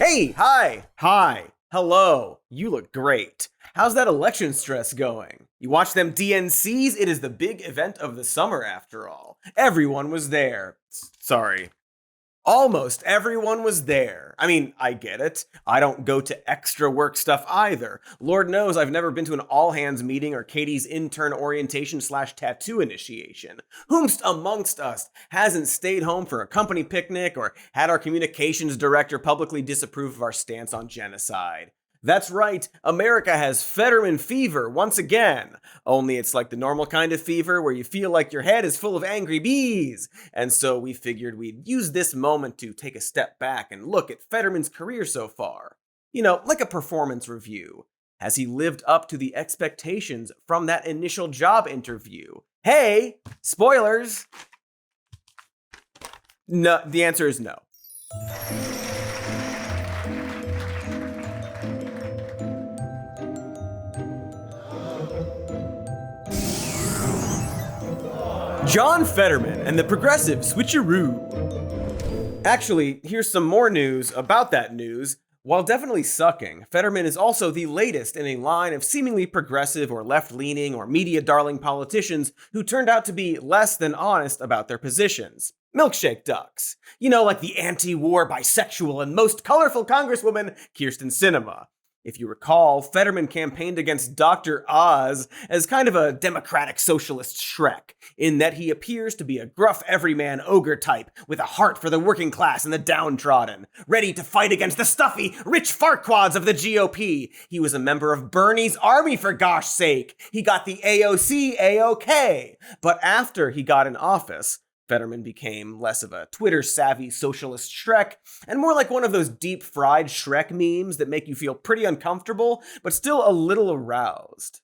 Hey, hi, hello, you look great. How's that election stress going? You watch them DNCs? It is the big event of the summer after all. Everyone was there. Sorry. Almost everyone was there. I mean, I get it. I don't go to extra work stuff either. Lord knows I've never been to an all-hands meeting or Katy's intern orientation / tattoo initiation. Whomst amongst us hasn't stayed home for a company picnic or had our communications director publicly disapprove of our stance on genocide? That's right, America has Fetterman fever once again. Only it's like the normal kind of fever where you feel like your head is full of angry bees. And so we figured we'd use this moment to take a step back and look at Fetterman's career so far. You know, like a performance review. Has he lived up to the expectations from that initial job interview? Hey, spoilers! No, the answer is no. John Fetterman and the progressive Switcheroo. Actually, here's some more news about that news. While definitely sucking, Fetterman is also the latest in a line of seemingly progressive or left-leaning or media-darling politicians who turned out to be less than honest about their positions. Milkshake ducks. You know, like the anti-war, bisexual, and most colorful Congresswoman, Kyrsten Sinema. If you recall, Fetterman campaigned against Dr. Oz as kind of a democratic socialist Shrek, in that he appears to be a gruff everyman ogre type with a heart for the working class and the downtrodden, ready to fight against the stuffy, rich farquads of the GOP. He was a member of Bernie's army, for gosh sake. He got the AOC A-OK. But after he got in office, Fetterman became less of a Twitter-savvy socialist Shrek, and more like one of those deep-fried Shrek memes that make you feel pretty uncomfortable, but still a little aroused.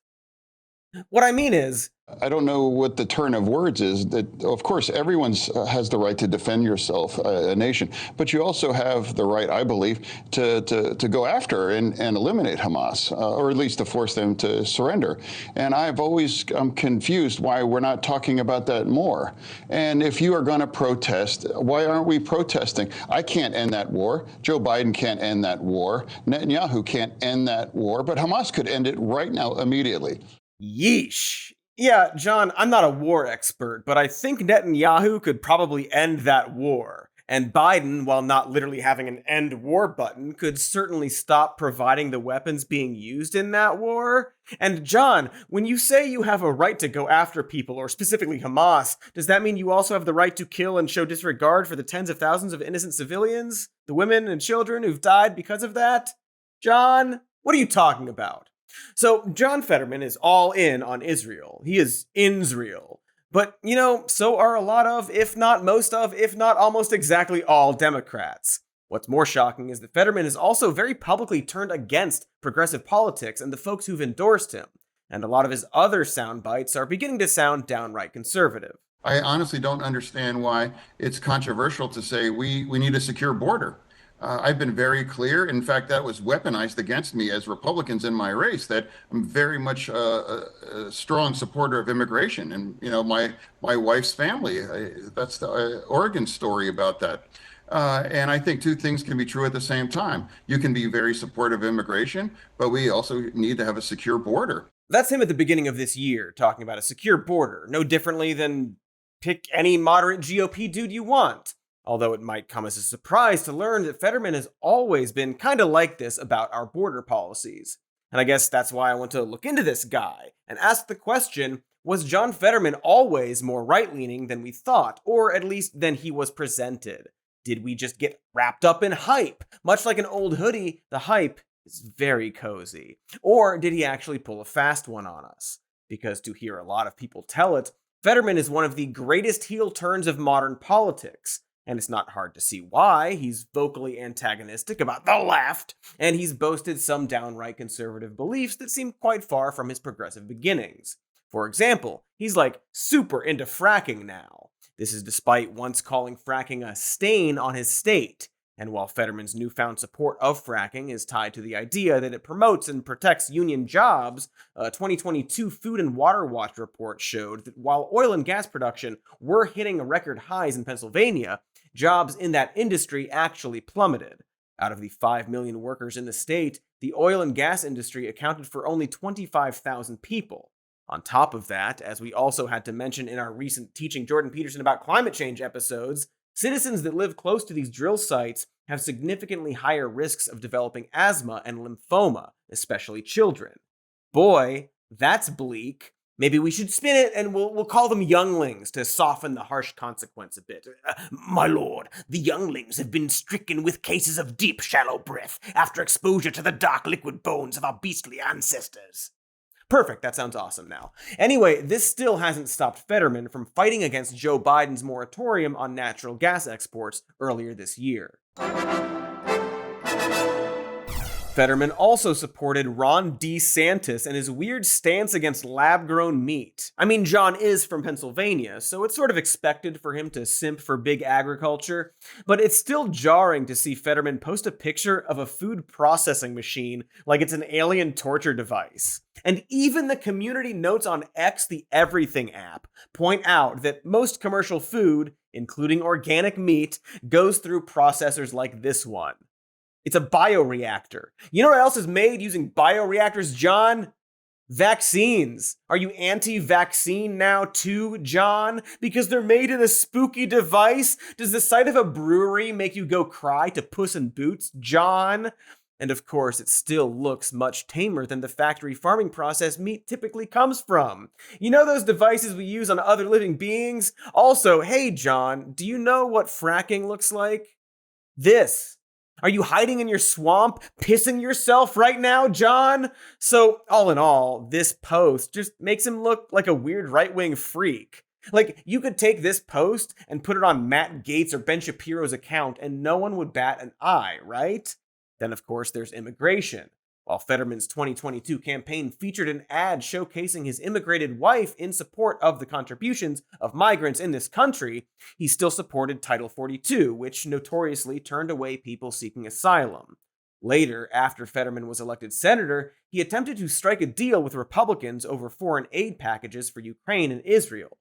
What I mean is, I don't know what the turn of words is. That, of course, everyone has the right to defend yourself, a nation, but you also have the right, I believe, to go after and eliminate Hamas, or at least to force them to surrender. And I'm confused why we're not talking about that more. And if you are going to protest, why aren't we protesting? I can't end that war. Joe Biden can't end that war. Netanyahu can't end that war, but Hamas could end it right now, immediately. Yeesh. Yeah, John, I'm not a war expert, but I think Netanyahu could probably end that war. And Biden, while not literally having an end war button, could certainly stop providing the weapons being used in that war. And John, when you say you have a right to go after people, or specifically Hamas, does that mean you also have the right to kill and show disregard for the tens of thousands of innocent civilians? The women and children who've died because of that? John, what are you talking about? So, John Fetterman is all in on Israel. He is Insrael. But, you know, so are a lot of, if not most of, if not almost exactly all Democrats. What's more shocking is that Fetterman is also very publicly turned against progressive politics and the folks who've endorsed him. And a lot of his other sound bites are beginning to sound downright conservative. I honestly don't understand why it's controversial to say we need a secure border. I've been very clear. In fact, that was weaponized against me as Republicans in my race, that I'm very much a strong supporter of immigration. And, you know, my wife's family, that's the Oregon story about that. And I think two things can be true at the same time. You can be very supportive of immigration, but we also need to have a secure border. That's him at the beginning of this year, talking about a secure border, no differently than pick any moderate GOP dude you want. Although it might come as a surprise to learn that Fetterman has always been kind of like this about our border policies. And I guess that's why I want to look into this guy and ask the question, was John Fetterman always more right-leaning than we thought, or at least than he was presented? Did we just get wrapped up in hype? Much like an old hoodie, the hype is very cozy. Or did he actually pull a fast one on us? Because to hear a lot of people tell it, Fetterman is one of the greatest heel turns of modern politics. And it's not hard to see why. He's vocally antagonistic about the left, and he's boasted some downright conservative beliefs that seem quite far from his progressive beginnings. For example, he's like super into fracking now. This is despite once calling fracking a stain on his state. And while Fetterman's newfound support of fracking is tied to the idea that it promotes and protects union jobs, a 2022 Food and Water Watch report showed that while oil and gas production were hitting record highs in Pennsylvania, jobs in that industry actually plummeted. Out of the 5 million workers in the state, the oil and gas industry accounted for only 25,000 people. On top of that, as we also had to mention in our recent Teaching Jordan Peterson About Climate Change episodes, citizens that live close to these drill sites have significantly higher risks of developing asthma and lymphoma, especially children. Boy, that's bleak. Maybe we should spin it and we'll call them younglings to soften the harsh consequence a bit. My lord, the younglings have been stricken with cases of deep, shallow breath after exposure to the dark liquid bones of our beastly ancestors. Perfect, that sounds awesome now. Anyway, this still hasn't stopped Fetterman from fighting against Joe Biden's moratorium on natural gas exports earlier this year. Fetterman also supported Ron DeSantis and his weird stance against lab-grown meat. I mean, John is from Pennsylvania, so it's sort of expected for him to simp for big agriculture, but it's still jarring to see Fetterman post a picture of a food processing machine like it's an alien torture device. And even the community notes on X, the Everything app, point out that most commercial food, including organic meat, goes through processors like this one. It's a bioreactor. You know what else is made using bioreactors, John? Vaccines. Are you anti-vaccine now too, John? Because they're made in a spooky device? Does the sight of a brewery make you go cry to Puss in Boots, John? And of course, it still looks much tamer than the factory farming process meat typically comes from. You know those devices we use on other living beings? Also, hey John, do you know what fracking looks like? This. Are you hiding in your swamp, pissing yourself right now, John? So, all in all, this post just makes him look like a weird right-wing freak. Like, you could take this post and put it on Matt Gaetz or Ben Shapiro's account and no one would bat an eye, right? Then, of course, there's immigration. While Fetterman's 2022 campaign featured an ad showcasing his immigrated wife in support of the contributions of migrants in this country, he still supported Title 42, which notoriously turned away people seeking asylum. Later, after Fetterman was elected senator, he attempted to strike a deal with Republicans over foreign aid packages for Ukraine and Israel.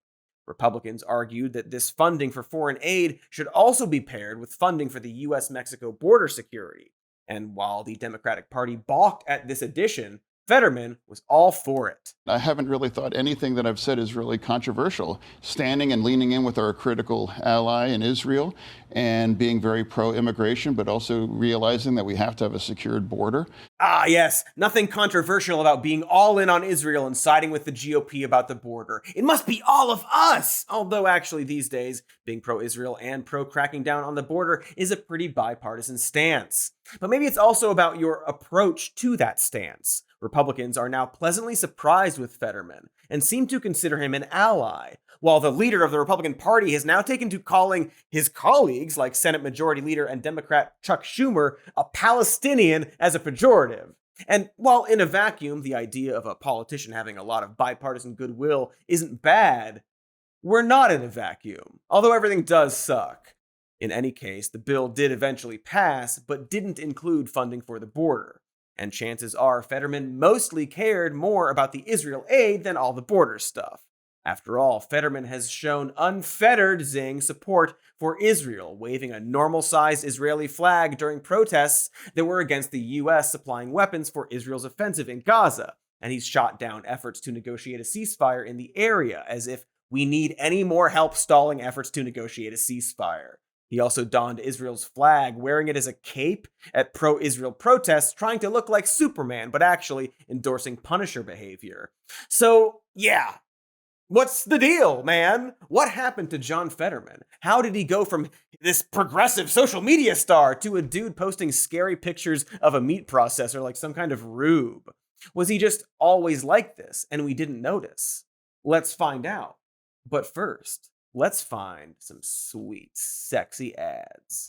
Republicans argued that this funding for foreign aid should also be paired with funding for the U.S.-Mexico border security. And while the Democratic Party balked at this addition, Fetterman was all for it. I haven't really thought anything that I've said is really controversial. Standing and leaning in with our critical ally in Israel and being very pro-immigration, but also realizing that we have to have a secured border. Ah, yes, nothing controversial about being all in on Israel and siding with the GOP about the border. It must be all of us! Although actually these days, being pro-Israel and pro-cracking down on the border is a pretty bipartisan stance. But maybe it's also about your approach to that stance. Republicans are now pleasantly surprised with Fetterman and seem to consider him an ally, while the leader of the Republican Party has now taken to calling his colleagues, like Senate Majority Leader and Democrat Chuck Schumer, a Palestinian as a pejorative. And while in a vacuum, the idea of a politician having a lot of bipartisan goodwill isn't bad, we're not in a vacuum, although everything does suck. In any case, the bill did eventually pass, but didn't include funding for the border. And chances are Fetterman mostly cared more about the Israel aid than all the border stuff. After all, Fetterman has shown unfettered zing support for Israel, waving a normal-sized Israeli flag during protests that were against the U.S. supplying weapons for Israel's offensive in Gaza. And he's shot down efforts to negotiate a ceasefire in the area, as if we need any more help stalling efforts to negotiate a ceasefire. He also donned Israel's flag, wearing it as a cape at pro-Israel protests, trying to look like Superman, but actually endorsing Punisher behavior. So, yeah. What's the deal, man? What happened to John Fetterman? How did he go from this progressive social media star to a dude posting scary pictures of a meat processor like some kind of rube? Was he just always like this and we didn't notice? Let's find out. But first, let's find some sweet, sexy ads.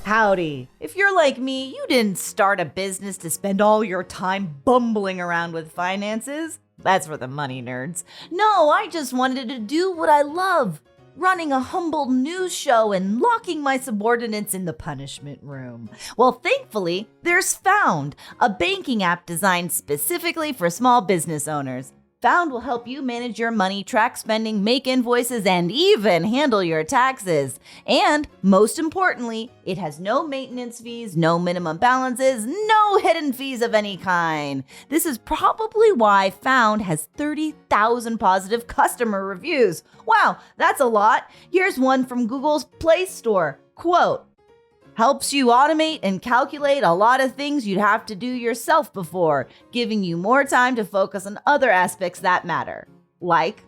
Howdy. If you're like me, you didn't start a business to spend all your time bumbling around with finances. That's for the money nerds. No, I just wanted to do what I love. Running a humble news show and locking my subordinates in the punishment room. Well, thankfully, there's Found, a banking app designed specifically for small business owners. Found will help you manage your money, track spending, make invoices, and even handle your taxes. And most importantly, it has no maintenance fees, no minimum balances, no hidden fees of any kind. This is probably why Found has 30,000 positive customer reviews. Wow, that's a lot. Here's one from Google's Play Store. Quote, helps you automate and calculate a lot of things you'd have to do yourself before, giving you more time to focus on other aspects that matter. Like,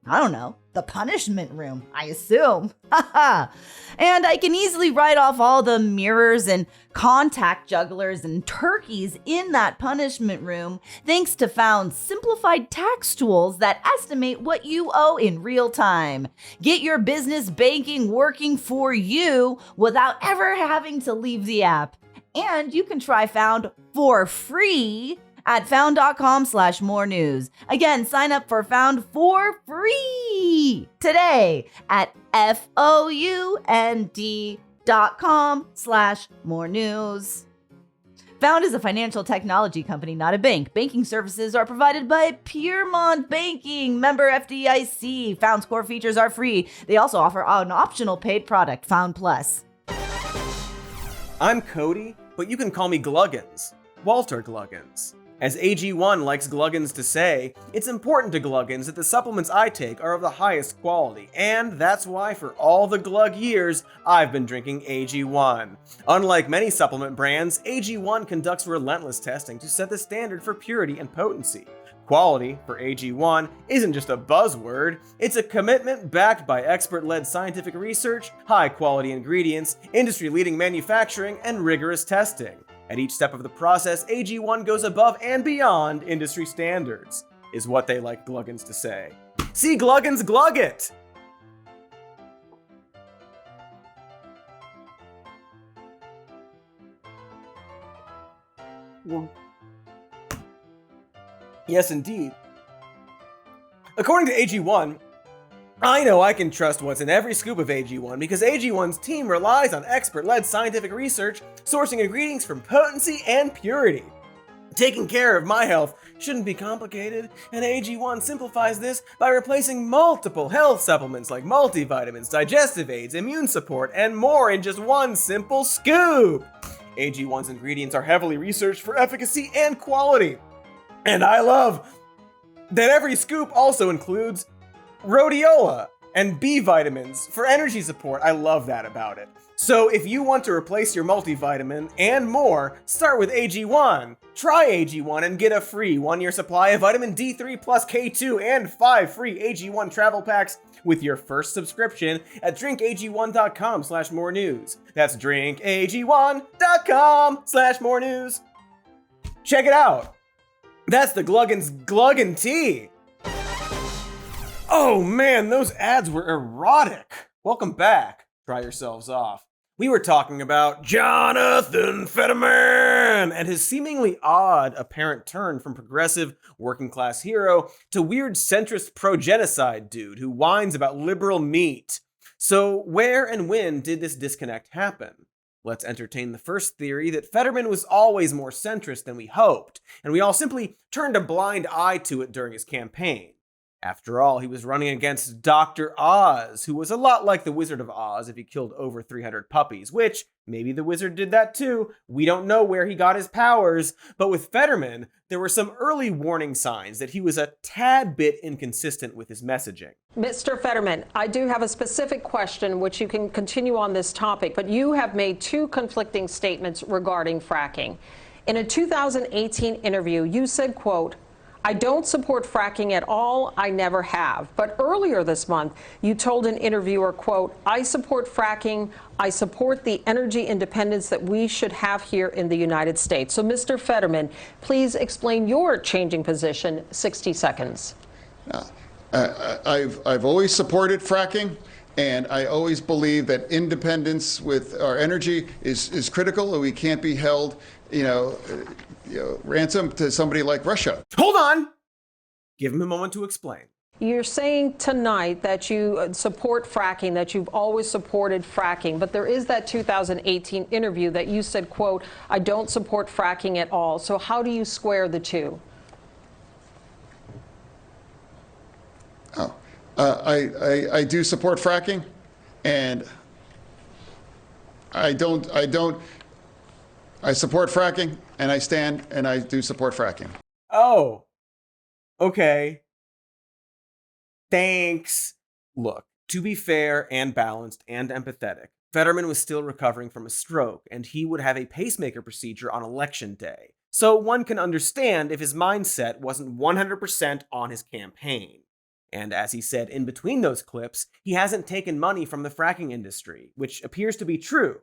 I don't know, the punishment room, I assume. And I can easily write off all the mirrors and contact jugglers and turkeys in that punishment room thanks to Found's simplified tax tools that estimate what you owe in real time. Get your business banking working for you without ever having to leave the app. And you can try Found for free at found.com/more news. Again, sign up for Found for free today at FOUND.com/more news. Found is a financial technology company, not a bank. Banking services are provided by Piermont Banking, member FDIC. Found's core features are free. They also offer an optional paid product, Found Plus. I'm Cody, but you can call me Gluggins, Walter Gluggins. As AG1 likes Gluggins to say, it's important to Gluggins that the supplements I take are of the highest quality, and that's why for all the Glug years, I've been drinking AG1. Unlike many supplement brands, AG1 conducts relentless testing to set the standard for purity and potency. Quality, for AG1, isn't just a buzzword, it's a commitment backed by expert-led scientific research, high-quality ingredients, industry-leading manufacturing, and rigorous testing. At each step of the process, AG1 goes above and beyond industry standards, is what they like Gluggins to say. See Gluggins Glug it! Yes, indeed. According to AG1, I know I can trust what's in every scoop of AG1 because AG1's team relies on expert-led scientific research, sourcing ingredients from potency and purity. Taking care of my health shouldn't be complicated, and AG1 simplifies this by replacing multiple health supplements like multivitamins, digestive aids, immune support, and more in just one simple scoop. AG1's ingredients are heavily researched for efficacy and quality. And I love that every scoop also includes rhodiola and B vitamins for energy support. I love that about it. So if you want to replace your multivitamin and more, start with AG1. Try AG1 and get a free 1-year supply of vitamin D3 plus K2 and 5 free AG1 travel packs with your first subscription at drinkag1.com/more news. That's drinkag1.com/more news. Check it out. That's the Gluggins Gluggin' Tea. Oh man, those ads were erotic. Welcome back. Try yourselves off. We were talking about Jonathan Fetterman and his seemingly odd apparent turn from progressive working class hero to weird centrist pro-genocide dude who whines about liberal meat. So where and when did this disconnect happen? Let's entertain the first theory that Fetterman was always more centrist than we hoped, and we all simply turned a blind eye to it during his campaign. After all, he was running against Dr. Oz, who was a lot like the Wizard of Oz if he killed over 300 puppies, which maybe the wizard did that too. We don't know where he got his powers. But with Fetterman, there were some early warning signs that he was a tad bit inconsistent with his messaging. Mr. Fetterman, I do have a specific question which you can continue on this topic, but you have made two conflicting statements regarding fracking. In a 2018 interview, you said, quote, "I don't support fracking at all. I never have." But earlier this month, you told an interviewer, quote, "I support fracking. I support the energy independence that we should have here in the United States." So, Mr. Fetterman, please explain your changing position. 60 seconds. I've always supported fracking, and I always believe that independence with our energy is critical, and we can't be held, ransom to somebody like Russia. Hold on! Give him a moment to explain. You're saying tonight that you support fracking, that you've always supported fracking, but there is that 2018 interview that you said, quote, "I don't support fracking at all." So how do you square the two? Oh, I do support fracking, and I support fracking, and I do support fracking. Oh, okay. Thanks. Look, to be fair and balanced and empathetic, Fetterman was still recovering from a stroke, and he would have a pacemaker procedure on election day. So one can understand if his mindset wasn't 100% on his campaign. And as he said in between those clips, he hasn't taken money from the fracking industry, which appears to be true.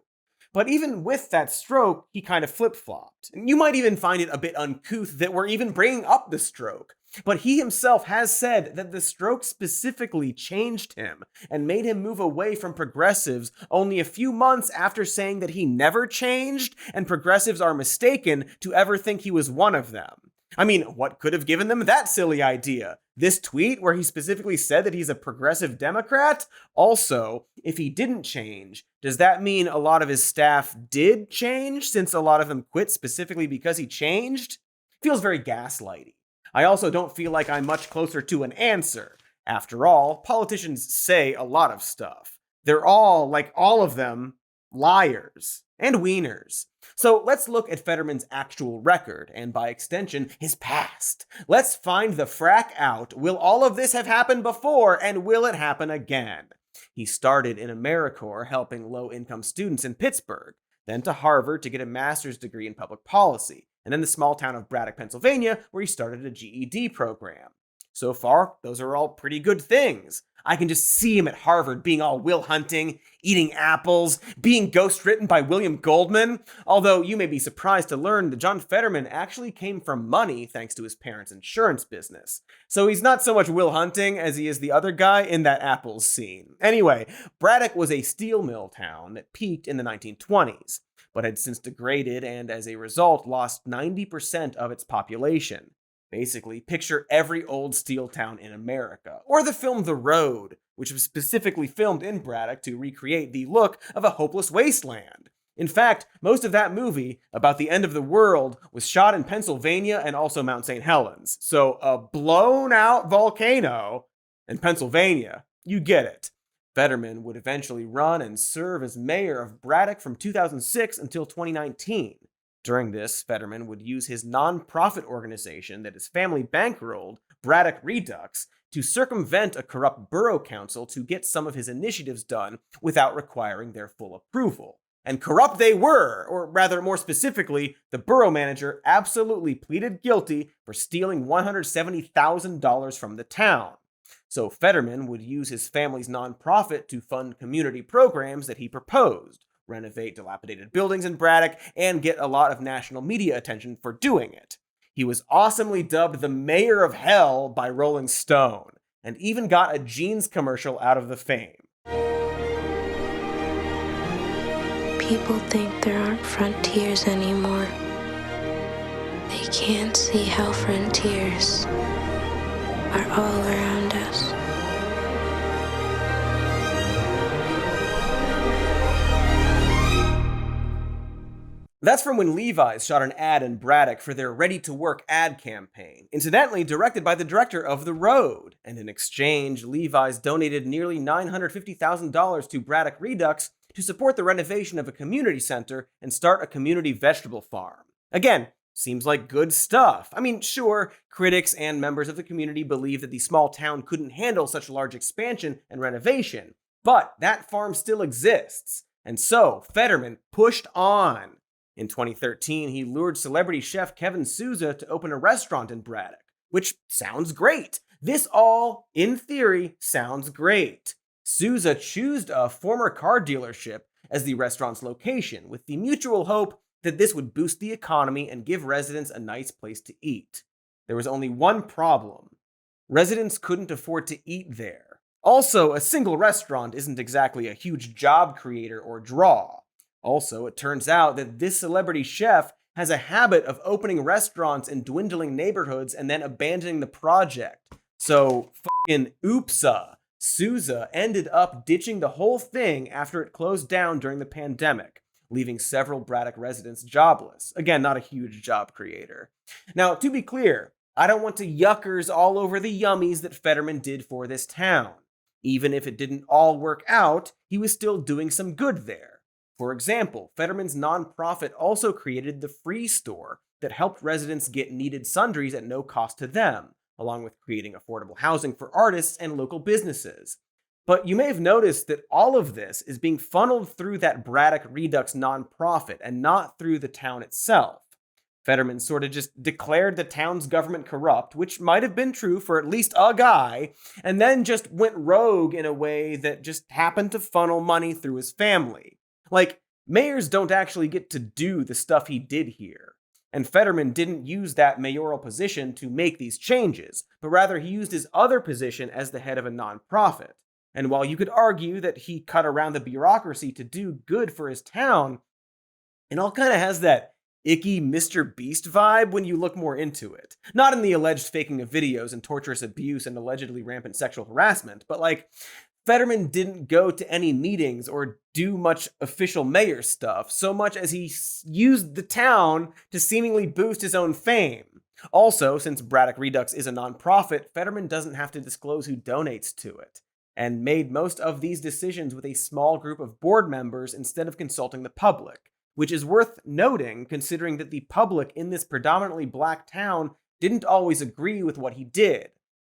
But even with that stroke, he kind of flip-flopped. And you might even find it a bit uncouth that we're even bringing up the stroke. But he himself has said that the stroke specifically changed him and made him move away from progressives only a few months after saying that he never changed and progressives are mistaken to ever think he was one of them. I mean, what could have given them that silly idea? This tweet where he specifically said that he's a progressive Democrat? Also, if he didn't change, does that mean a lot of his staff did change since a lot of them quit specifically because he changed? Feels very gaslighty. I also don't feel like I'm much closer to an answer. After all, politicians say a lot of stuff. They're all, like all of them, liars and wieners. So let's look at Fetterman's actual record, and by extension, his past. Let's find the frack out. Will all of this have happened before, and will it happen again? He started in AmeriCorps helping low-income students in Pittsburgh, then to Harvard to get a master's degree in public policy, and then the small town of Braddock, Pennsylvania, where he started a GED program. So far, those are all pretty good things. I can just see him at Harvard being all Will Hunting, eating apples, being ghostwritten by William Goldman. Although you may be surprised to learn that John Fetterman actually came from money thanks to his parents' insurance business. So he's not so much Will Hunting as he is the other guy in that apples scene. Anyway, Braddock was a steel mill town that peaked in the 1920s, but had since degraded and as a result lost 90% of its population. Basically, picture every old steel town in America, or the film The Road, which was specifically filmed in Braddock to recreate the look of a hopeless wasteland. In fact, most of that movie, about the end of the world, was shot in Pennsylvania and also Mount St. Helens. So a blown-out volcano in Pennsylvania. You get it. Fetterman would eventually run and serve as mayor of Braddock from 2006 until 2019. During this, Fetterman would use his non-profit organization that his family bankrolled, Braddock Redux, to circumvent a corrupt borough council to get some of his initiatives done without requiring their full approval. And corrupt they were, or rather more specifically, the borough manager absolutely pleaded guilty for stealing $170,000 from the town. So Fetterman would use his family's non-profit to fund community programs that he proposed, renovate dilapidated buildings in Braddock, and get a lot of national media attention for doing it. He was awesomely dubbed the Mayor of Hell by Rolling Stone, and even got a jeans commercial out of the fame. People think there aren't frontiers anymore. They can't see how frontiers are all around us. That's from when Levi's shot an ad in Braddock for their Ready to Work ad campaign, incidentally directed by the director of The Road. And in exchange, Levi's donated nearly $950,000 to Braddock Redux to support the renovation of a community center and start a community vegetable farm. Again, seems like good stuff. I mean, sure, critics and members of the community believe that the small town couldn't handle such large expansion and renovation, but that farm still exists. And so, Fetterman pushed on. In 2013, he lured celebrity chef Kevin Souza to open a restaurant in Braddock, which sounds great. This all, in theory, sounds great. Souza chose a former car dealership as the restaurant's location, with the mutual hope that this would boost the economy and give residents a nice place to eat. There was only one problem. Residents couldn't afford to eat there. Also, a single restaurant isn't exactly a huge job creator or draw. Also, it turns out that this celebrity chef has a habit of opening restaurants in dwindling neighborhoods and then abandoning the project. So, fucking oopsa. Souza ended up ditching the whole thing after it closed down during the pandemic, leaving several Braddock residents jobless. Again, not a huge job creator. Now, to be clear, I don't want to yuckers all over the yummies that Fetterman did for this town. Even if it didn't all work out, he was still doing some good there. For example, Fetterman's nonprofit also created the Free Store that helped residents get needed sundries at no cost to them, along with creating affordable housing for artists and local businesses. But you may have noticed that all of this is being funneled through that Braddock Redux nonprofit and not through the town itself. Fetterman sort of just declared the town's government corrupt, which might have been true for at least a guy, and then just went rogue in a way that just happened to funnel money through his family. Like, mayors don't actually get to do the stuff he did here. And Fetterman didn't use that mayoral position to make these changes, but rather he used his other position as the head of a nonprofit. And while you could argue that he cut around the bureaucracy to do good for his town, it all kind of has that icky Mr. Beast vibe when you look more into it. Not in the alleged faking of videos and torturous abuse and allegedly rampant sexual harassment, but like, Fetterman didn't go to any meetings or do much official mayor stuff, so much as he used the town to seemingly boost his own fame. Also, since Braddock Redux is a nonprofit, Fetterman doesn't have to disclose who donates to it, and made most of these decisions with a small group of board members instead of consulting the public, which is worth noting considering that the public in this predominantly black town didn't always agree with what he did.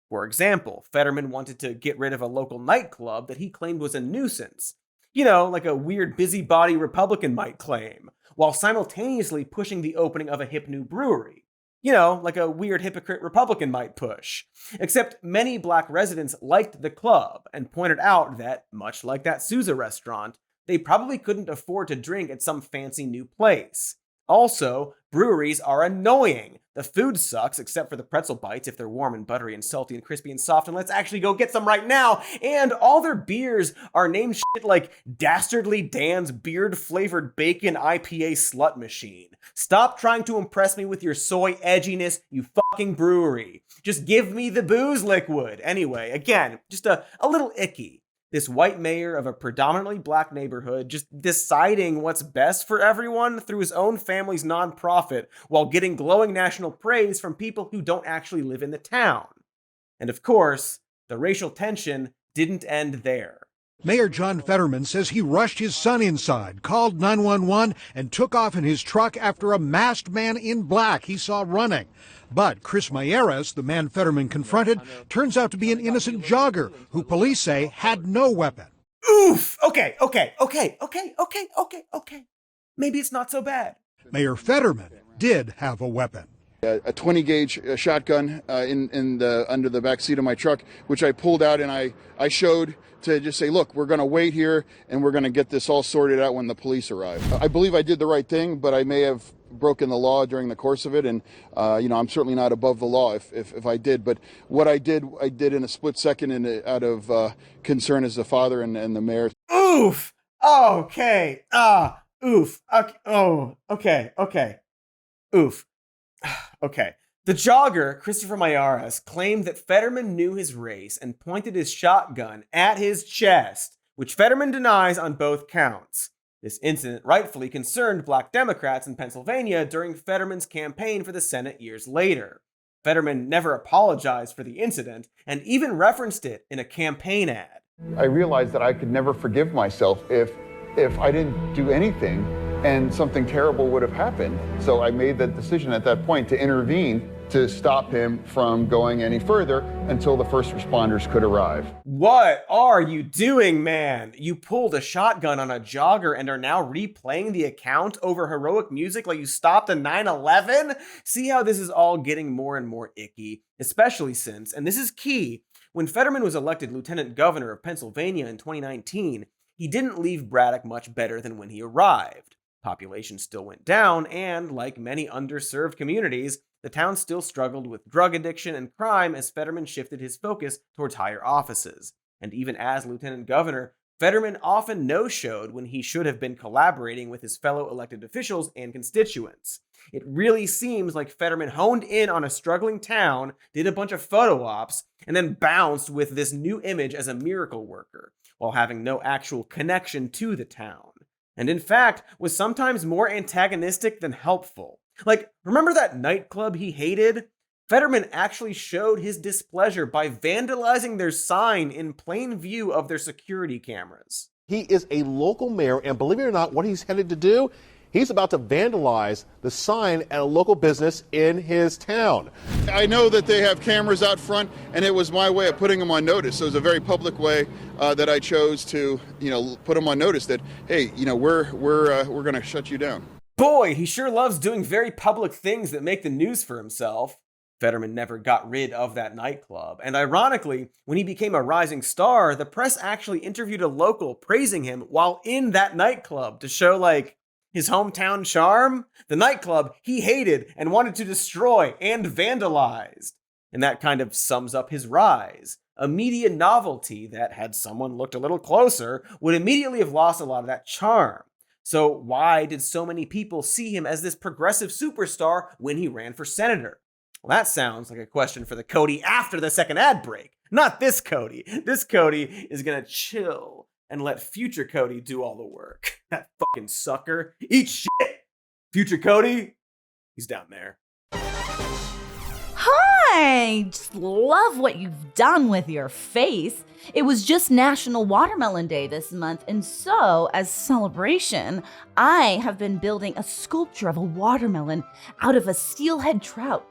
For example, Fetterman wanted to get rid of a local nightclub that he claimed was a nuisance. You know, like a weird busybody Republican might claim, while simultaneously pushing the opening of a hip new brewery. You know, like a weird hypocrite Republican might push. Except many black residents liked the club and pointed out that, much like that Sousa restaurant, they probably couldn't afford to drink at some fancy new place. Also, breweries are annoying. The food sucks, except for the pretzel bites if they're warm and buttery and salty and crispy and soft, and let's actually go get some right now. And all their beers are named shit like Dastardly Dan's Beard-Flavored Bacon IPA Slut Machine. Stop trying to impress me with your soy edginess, you fucking brewery. Just give me the booze liquid. Anyway, again, just a little icky. This white mayor of a predominantly black neighborhood just deciding what's best for everyone through his own family's nonprofit while getting glowing national praise from people who don't actually live in the town. And of course, the racial tension didn't end there. Mayor John Fetterman says he rushed his son inside, called 911, and took off in his truck after a masked man in black he saw running. But Chris Mayeras, the man Fetterman confronted, turns out to be an innocent jogger who police say had no weapon. Oof! Okay. Maybe it's not so bad. Mayor Fetterman did have a weapon. A 20 gauge shotgun under the back seat of my truck, which I pulled out and I showed to just say, look, we're going to wait here and we're going to get this all sorted out when the police arrive. I believe I did the right thing, but I may have broken the law during the course of it. And, I'm certainly not above the law if I did. But what I did in a split second out of concern as the father and the mayor. Oof! Okay. Oof. Okay. Oh, okay. Oof. Okay. The jogger, Christopher Mayeras, claimed that Fetterman knew his race and pointed his shotgun at his chest, which Fetterman denies on both counts. This incident rightfully concerned black Democrats in Pennsylvania during Fetterman's campaign for the Senate years later. Fetterman never apologized for the incident and even referenced it in a campaign ad. I realized that I could never forgive myself if I didn't do anything and something terrible would have happened. So I made the decision at that point to intervene to stop him from going any further until the first responders could arrive. What are you doing, man? You pulled a shotgun on a jogger and are now replaying the account over heroic music like you stopped a 9/11? See how this is all getting more and more icky, especially since, and this is key, when Fetterman was elected lieutenant governor of Pennsylvania in 2019, he didn't leave Braddock much better than when he arrived. Population still went down, and like many underserved communities, the town still struggled with drug addiction and crime as Fetterman shifted his focus towards higher offices. And even as lieutenant governor, Fetterman often no-showed when he should have been collaborating with his fellow elected officials and constituents. It really seems like Fetterman honed in on a struggling town, did a bunch of photo ops, and then bounced with this new image as a miracle worker, while having no actual connection to the town. And in fact, was sometimes more antagonistic than helpful. Like, remember that nightclub he hated? Fetterman actually showed his displeasure by vandalizing their sign in plain view of their security cameras. He is a local mayor, and believe it or not, what he's headed to do, he's about to vandalize the sign at a local business in his town. I know that they have cameras out front, and it was my way of putting them on notice. So it was a very public way that I chose to, put them on notice that, hey, we're going to shut you down. Boy, he sure loves doing very public things that make the news for himself. Fetterman never got rid of that nightclub, and ironically, when he became a rising star, the press actually interviewed a local praising him while in that nightclub to show, his hometown charm. The nightclub he hated and wanted to destroy and vandalized. And that kind of sums up his rise. A media novelty that, had someone looked a little closer, would immediately have lost a lot of that charm. So why did so many people see him as this progressive superstar when he ran for senator? Well, that sounds like a question for the Cody after the second ad break. Not this Cody. This Cody is gonna chill and let future Cody do all the work. That fucking sucker. Eat shit! Future Cody, he's down there. Hi! Just love what you've done with your face. It was just National Watermelon Day this month, and so, as celebration, I have been building a sculpture of a watermelon out of a steelhead trout.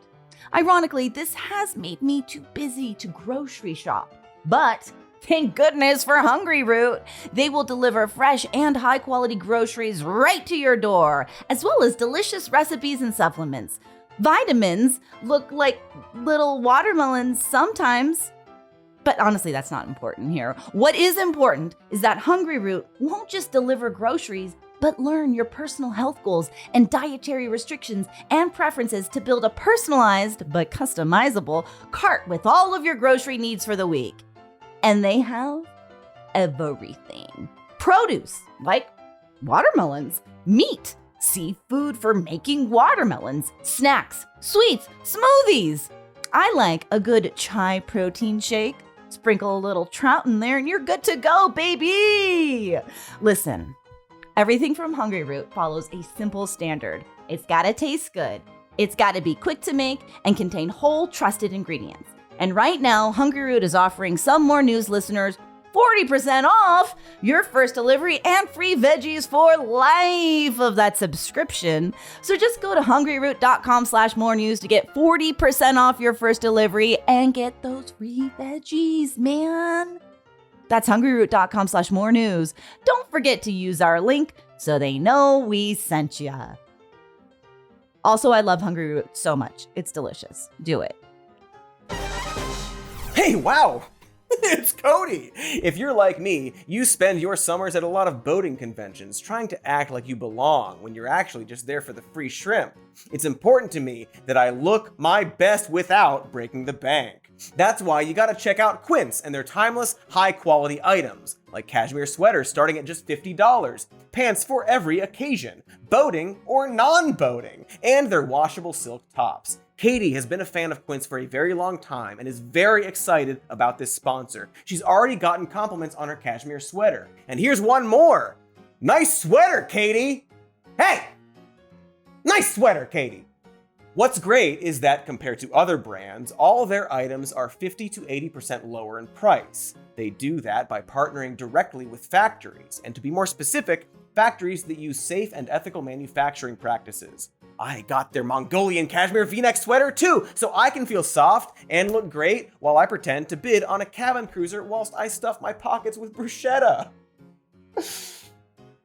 Ironically, this has made me too busy to grocery shop. But thank goodness for Hungry Root. They will deliver fresh and high-quality groceries right to your door, as well as delicious recipes and supplements. Vitamins look like little watermelons sometimes. But honestly, that's not important here. What is important is that Hungry Root won't just deliver groceries, but learn your personal health goals and dietary restrictions and preferences to build a personalized but customizable cart with all of your grocery needs for the week. And they have everything. Produce, like watermelons, meat, seafood for making watermelons, snacks, sweets, smoothies. I like a good chai protein shake. Sprinkle a little trout in there and you're good to go, baby! Listen. Everything from Hungry Root follows a simple standard. It's gotta taste good. It's gotta be quick to make and contain whole, trusted ingredients. And right now, Hungry Root is offering some more news listeners 40% off your first delivery and free veggies for life of that subscription. So just go to hungryroot.com/more news to get 40% off your first delivery and get those free veggies, man. That's hungryroot.com/more news. Don't forget to use our link so they know we sent ya. Also, I love Hungry Root so much. It's delicious. Do it. Hey, wow! It's Cody! If you're like me, you spend your summers at a lot of boating conventions trying to act like you belong when you're actually just there for the free shrimp. It's important to me that I look my best without breaking the bank. That's why you gotta check out Quince and their timeless, high-quality items, like cashmere sweaters starting at just $50, pants for every occasion, boating or non-boating, and their washable silk tops. Katy has been a fan of Quince for a very long time and is very excited about this sponsor. She's already gotten compliments on her cashmere sweater. And here's one more. Nice sweater, Katy! Hey! Nice sweater, Katy! What's great is that compared to other brands, all their items are 50 to 80% lower in price. They do that by partnering directly with factories, and to be more specific, factories that use safe and ethical manufacturing practices. I got their Mongolian cashmere V-neck sweater too, so I can feel soft and look great while I pretend to bid on a cabin cruiser whilst I stuff my pockets with bruschetta.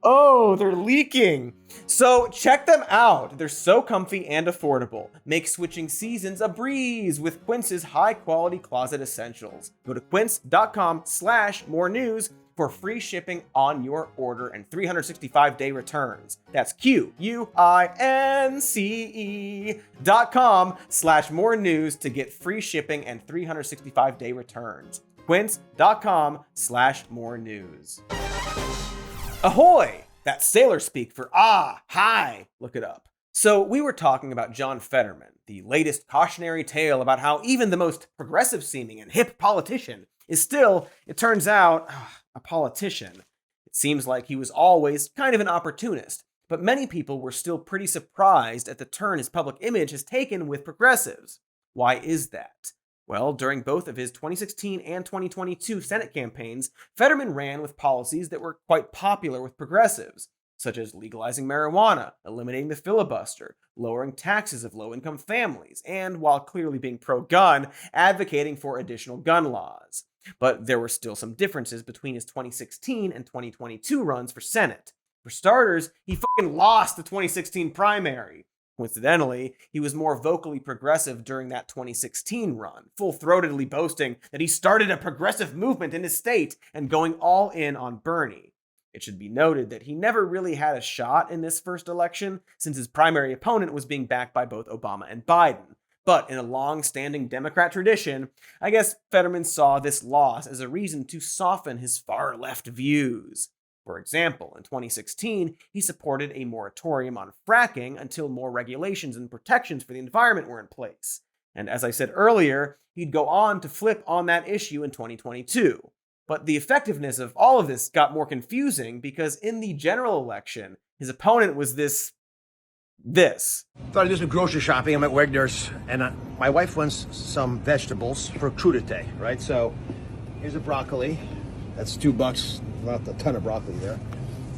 Oh, they're leaking. So check them out. They're so comfy and affordable. Make switching seasons a breeze with Quince's high-quality closet essentials. Go to quince.com/more news for free shipping on your order and 365-day returns. That's QUINCE.com/more news to get free shipping and 365-day returns. Quince.com/more news. Ahoy! That's sailor speak for hi. Look it up. So we were talking about John Fetterman, the latest cautionary tale about how even the most progressive-seeming and hip politician is still, it turns out, a politician. It seems like he was always kind of an opportunist, but many people were still pretty surprised at the turn his public image has taken with progressives. Why is that? Well, during both of his 2016 and 2022 Senate campaigns, Fetterman ran with policies that were quite popular with progressives, such as legalizing marijuana, eliminating the filibuster, lowering taxes of low-income families, and, while clearly being pro-gun, advocating for additional gun laws. But there were still some differences between his 2016 and 2022 runs for Senate. For starters, he fucking lost the 2016 primary. Coincidentally, he was more vocally progressive during that 2016 run, full-throatedly boasting that he started a progressive movement in his state and going all in on Bernie. It should be noted that he never really had a shot in this first election, since his primary opponent was being backed by both Obama and Biden. But in a long-standing Democrat tradition, I guess Fetterman saw this loss as a reason to soften his far-left views. For example, in 2016, he supported a moratorium on fracking until more regulations and protections for the environment were in place. And as I said earlier, he'd go on to flip on that issue in 2022. But the effectiveness of all of this got more confusing because in the general election, his opponent was this. Thought I'd do some grocery shopping. I'm at Wegner's, and my wife wants some vegetables for crudité, right? So here's a broccoli. That's $2. Not a ton of broccoli there.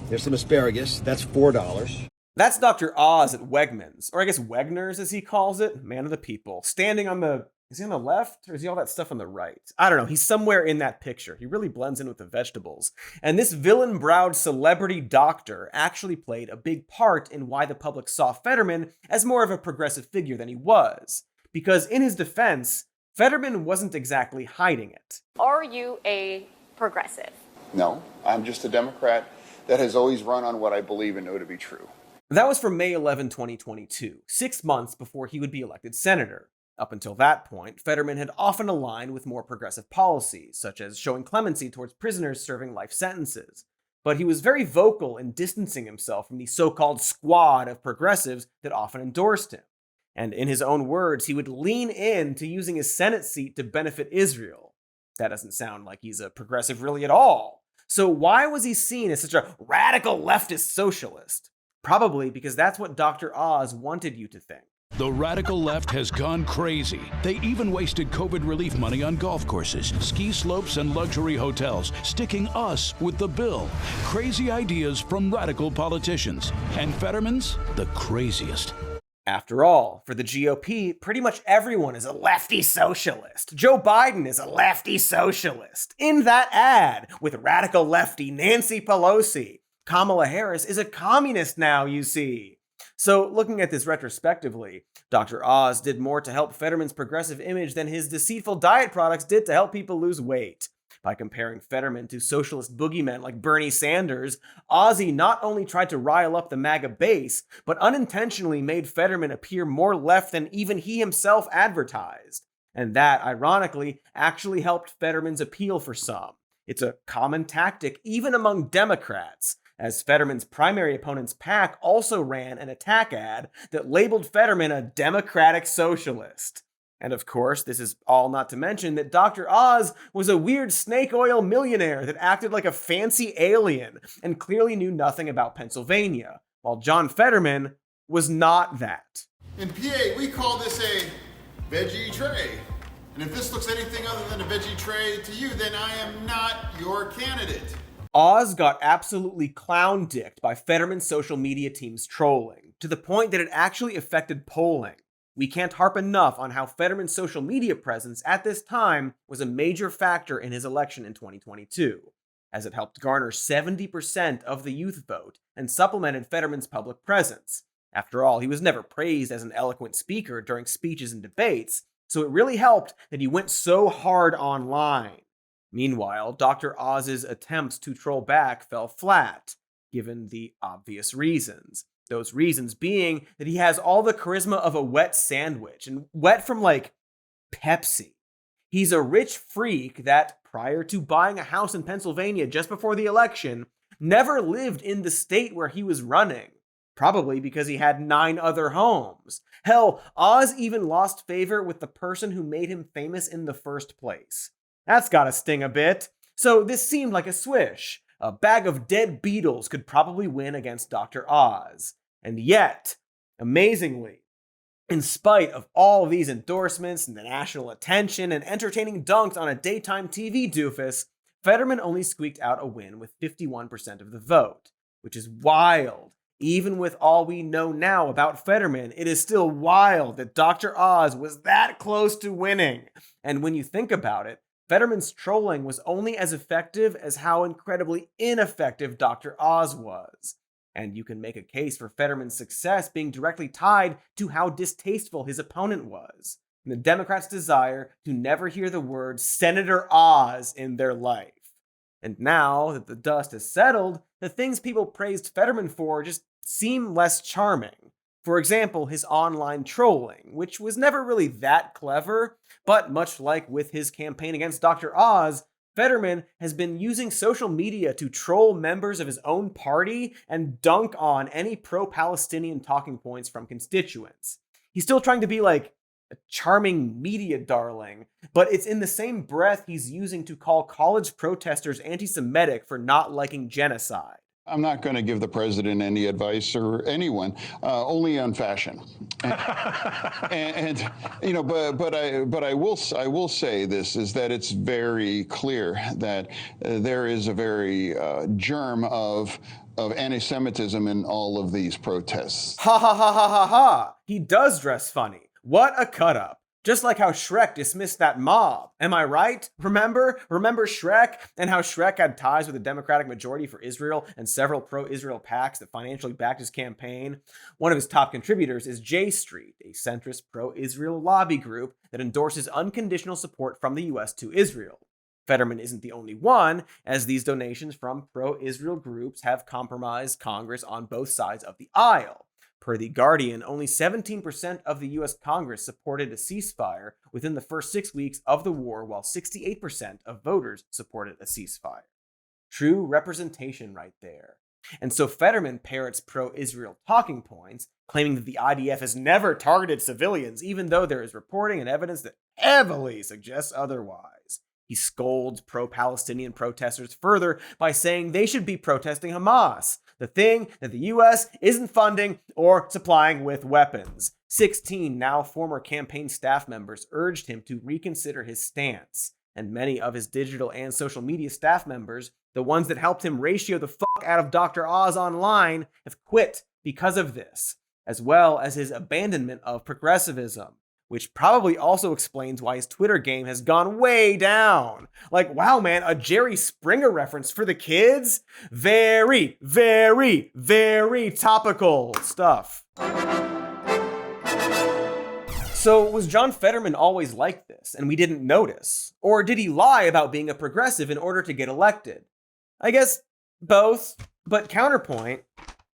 There's some asparagus. That's $4. That's Dr. Oz at Wegmans, or I guess Wegner's as he calls it, man of the people, standing on the... Is he on the left, or is he all that stuff on the right? I don't know. He's somewhere in that picture. He really blends in with the vegetables. And this villain-browed celebrity doctor actually played a big part in why the public saw Fetterman as more of a progressive figure than he was. Because in his defense, Fetterman wasn't exactly hiding it. Are you a progressive? No, I'm just a Democrat that has always run on what I believe and know to be true. That was from May 11, 2022, 6 months before he would be elected senator. Up until that point, Fetterman had often aligned with more progressive policies, such as showing clemency towards prisoners serving life sentences. But he was very vocal in distancing himself from the so-called squad of progressives that often endorsed him. And in his own words, he would lean in to using his Senate seat to benefit Israel. That doesn't sound like he's a progressive really at all. So why was he seen as such a radical leftist socialist? Probably because that's what Dr. Oz wanted you to think. The radical left has gone crazy. They even wasted COVID relief money on golf courses, ski slopes, and luxury hotels, sticking us with the bill. Crazy ideas from radical politicians. And Fetterman's the craziest. After all, for the GOP, pretty much everyone is a lefty socialist. Joe Biden is a lefty socialist. In that ad, with radical lefty Nancy Pelosi, Kamala Harris is a communist now, you see. So, looking at this retrospectively, Dr. Oz did more to help Fetterman's progressive image than his deceitful diet products did to help people lose weight. By comparing Fetterman to socialist boogeymen like Bernie Sanders, Ozzy not only tried to rile up the MAGA base, but unintentionally made Fetterman appear more left than even he himself advertised. And that, ironically, actually helped Fetterman's appeal for some. It's a common tactic even among Democrats, as Fetterman's primary opponent's PAC also ran an attack ad that labeled Fetterman a democratic socialist. And of course, this is all not to mention that Dr. Oz was a weird snake oil millionaire that acted like a fancy alien and clearly knew nothing about Pennsylvania, while John Fetterman was not that. In PA, we call this a veggie tray. And if this looks anything other than a veggie tray to you, then I am not your candidate. Oz got absolutely clown-dicked by Fetterman's social media team's trolling, to the point that it actually affected polling. We can't harp enough on how Fetterman's social media presence at this time was a major factor in his election in 2022, as it helped garner 70% of the youth vote and supplemented Fetterman's public presence. After all, he was never praised as an eloquent speaker during speeches and debates, so it really helped that he went so hard online. Meanwhile, Dr. Oz's attempts to troll back fell flat, given the obvious reasons. Those reasons being that he has all the charisma of a wet sandwich, and wet from, like, Pepsi. He's a rich freak that, prior to buying a house in Pennsylvania just before the election, never lived in the state where he was running. Probably because he had 9 other homes. Hell, Oz even lost favor with the person who made him famous in the first place. That's gotta sting a bit. So this seemed like a swish. A bag of dead beetles could probably win against Dr. Oz. And yet, amazingly, In spite of all these endorsements and the national attention and entertaining dunks on a daytime TV doofus, Fetterman only squeaked out a win with 51% of the vote, which is wild. Even with all we know now about Fetterman, it is still wild that Dr. Oz was that close to winning. And when you think about it, Fetterman's trolling was only as effective as how incredibly ineffective Dr. Oz was. And you can make a case for Fetterman's success being directly tied to how distasteful his opponent was, and the Democrats' desire to never hear the word Senator Oz in their life. And now that the dust has settled, the things people praised Fetterman for just seem less charming. For example, his online trolling, which was never really that clever, but much like with his campaign against Dr. Oz, Fetterman has been using social media to troll members of his own party and dunk on any pro-Palestinian talking points from constituents. He's still trying to be like a charming media darling, but it's in the same breath he's using to call college protesters anti-Semitic for not liking genocide. I'm not going to give the president any advice or anyone, only on fashion. And you know, but I will say this is that it's very clear that there is a very germ of anti-Semitism in all of these protests. Ha ha ha ha ha ha! He does dress funny. What a cut up. Just like how Shrek dismissed that mob. Am I right? Remember Shrek? And how Shrek had ties with the Democratic majority for Israel and several pro-Israel PACs that financially backed his campaign? One of his top contributors is J Street, a centrist pro-Israel lobby group that endorses unconditional support from the US to Israel. Fetterman isn't the only one, as these donations from pro-Israel groups have compromised Congress on both sides of the aisle. Per The Guardian, only 17% of the US Congress supported a ceasefire within the first 6 weeks of the war, while 68% of voters supported a ceasefire. True representation right there. And so Fetterman parrots pro-Israel talking points, claiming that the IDF has never targeted civilians, even though there is reporting and evidence that heavily suggests otherwise. He scolds pro-Palestinian protesters further by saying they should be protesting Hamas, the thing that the US isn't funding or supplying with weapons. 16 now former campaign staff members urged him to reconsider his stance, and many of his digital and social media staff members, the ones that helped him ratio the fuck out of Dr. Oz online, have quit because of this, as well as his abandonment of progressivism. Which probably also explains why his Twitter game has gone way down. Like, wow, man, a Jerry Springer reference for the kids? Very, very, very topical stuff. So was John Fetterman always like this, and we didn't notice? Or did he lie about being a progressive in order to get elected? I guess both, but counterpoint,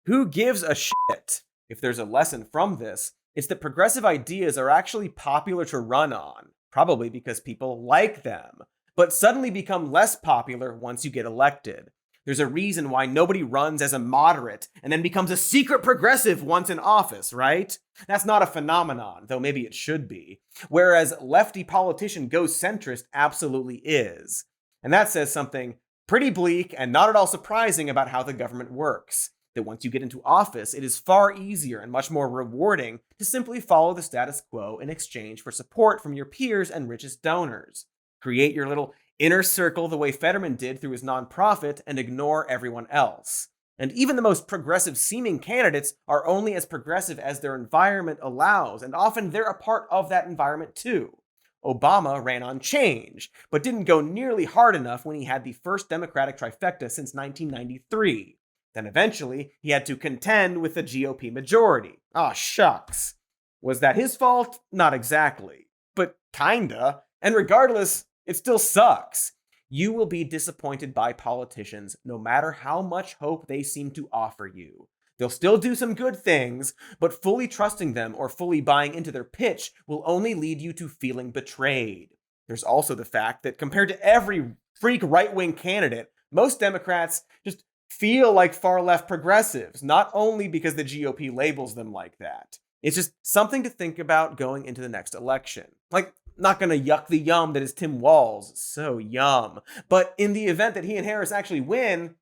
who gives a shit? If there's a lesson from this, it's that progressive ideas are actually popular to run on, probably because people like them, but suddenly become less popular once you get elected. There's a reason why nobody runs as a moderate and then becomes a secret progressive once in office, right? That's not a phenomenon, though maybe it should be. Whereas lefty politician goes centrist absolutely is. And that says something pretty bleak and not at all surprising about how the government works. That once you get into office, it is far easier and much more rewarding to simply follow the status quo in exchange for support from your peers and richest donors. Create your little inner circle the way Fetterman did through his nonprofit and ignore everyone else. And even the most progressive-seeming candidates are only as progressive as their environment allows, and often they're a part of that environment too. Obama ran on change, but didn't go nearly hard enough when he had the first Democratic trifecta since 1993. Then eventually, he had to contend with the GOP majority. Aw, shucks. Was that his fault? Not exactly. But kinda. And regardless, it still sucks. You will be disappointed by politicians no matter how much hope they seem to offer you. They'll still do some good things, but fully trusting them or fully buying into their pitch will only lead you to feeling betrayed. There's also the fact that compared to every freak right-wing candidate, most Democrats just feel like far-left progressives, not only because the GOP labels them like that. It's just something to think about going into the next election. Like, not gonna yuck the yum that is Tim Walz. So yum. But in the event that he and Harris actually win,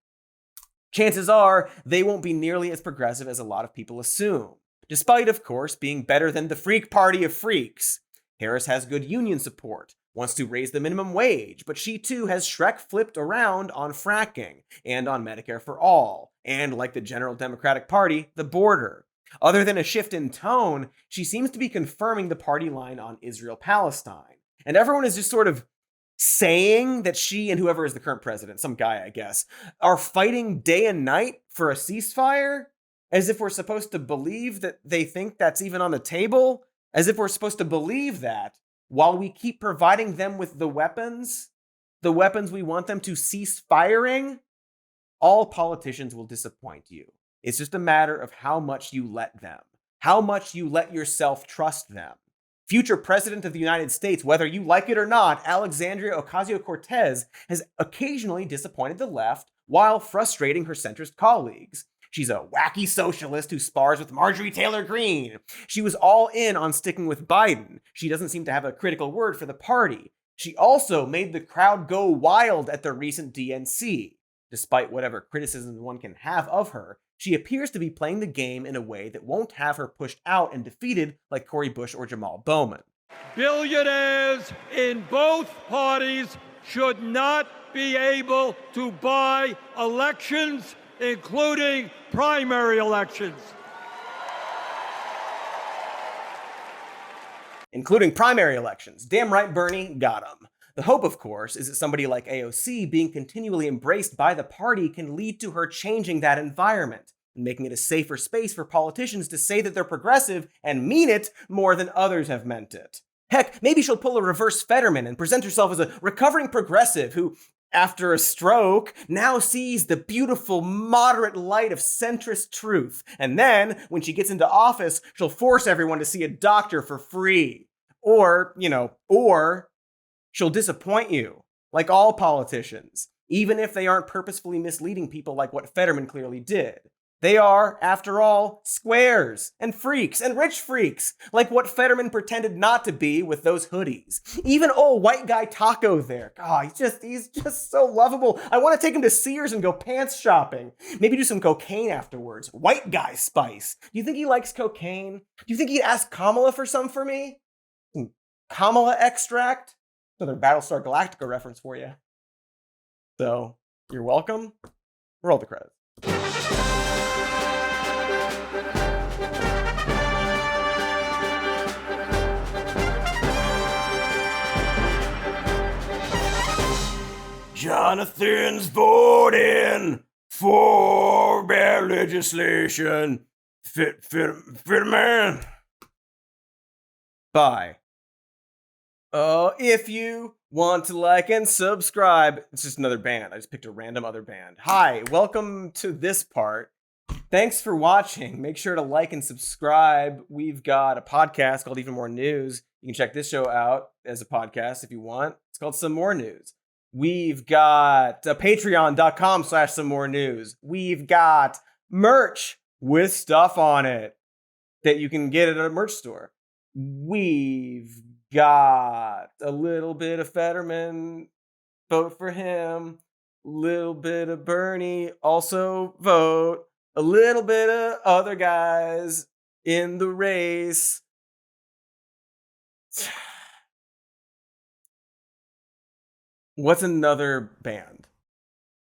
chances are they won't be nearly as progressive as a lot of people assume. despite, of course, being better than the Freak Party of freaks. Harris has good union support, wants to raise the minimum wage, but she too has Shrek flipped around on fracking and on Medicare for all, and like the general Democratic Party, the border. Other than a shift in tone, she seems to be confirming the party line on Israel-Palestine. And everyone is just sort of saying that she and whoever is the current president, some guy I guess, are fighting day and night for a ceasefire, as if we're supposed to believe that they think that's even on the table, as if we're supposed to believe that while we keep providing them with the weapons we want them to cease firing. All politicians will disappoint you. It's just a matter of how much you let them, how much you let yourself trust them. Future President of the United States, whether you like it or not, Alexandria Ocasio-Cortez has occasionally disappointed the left while frustrating her centrist colleagues. She's a wacky socialist who spars with Marjorie Taylor Greene. She was all in on sticking with Biden. She doesn't seem to have a critical word for the party. She also made the crowd go wild at the recent DNC. Despite whatever criticism one can have of her, she appears to be playing the game in a way that won't have her pushed out and defeated like Cori Bush or Jamal Bowman. Billionaires in both parties should not be able to buy elections, including primary elections. Including primary elections. Damn right, Bernie, got 'em. The hope, of course, is that somebody like AOC being continually embraced by the party can lead to her changing that environment and making it a safer space for politicians to say that they're progressive and mean it more than others have meant it. Heck, maybe she'll pull a reverse Fetterman and present herself as a recovering progressive who, after a stroke, now sees the beautiful, moderate light of centrist truth. And then, when she gets into office, she'll force everyone to see a doctor for free. Or she'll disappoint you, like all politicians, even if they aren't purposefully misleading people like what Fetterman clearly did. They are, after all, squares and freaks and rich freaks, like what Fetterman pretended not to be with those hoodies. Even old white guy Taco there. God, he's just so lovable. I want to take him to Sears and go pants shopping. Maybe do some cocaine afterwards. White guy spice. Do you think he likes cocaine? Do you think he'd ask Kamala for some for me? Some Kamala extract? Another Battlestar Galactica reference for you. So, you're welcome. Roll the credits. Jonathan's voting for bad legislation. Fetterman. Bye. If you want to like and subscribe, it's just another band. I just picked a random other band. Hi, welcome to this part. Thanks for watching. Make sure to like and subscribe. We've got a podcast called Even More News. You can check this show out as a podcast if you want. It's called Some More News. We've got patreon.com/some more news. We've got merch with stuff on it that you can get at a merch store. We've got a little bit of Fetterman, vote for him. Little bit of Bernie, also vote. A little bit of other guys in the race. What's another band?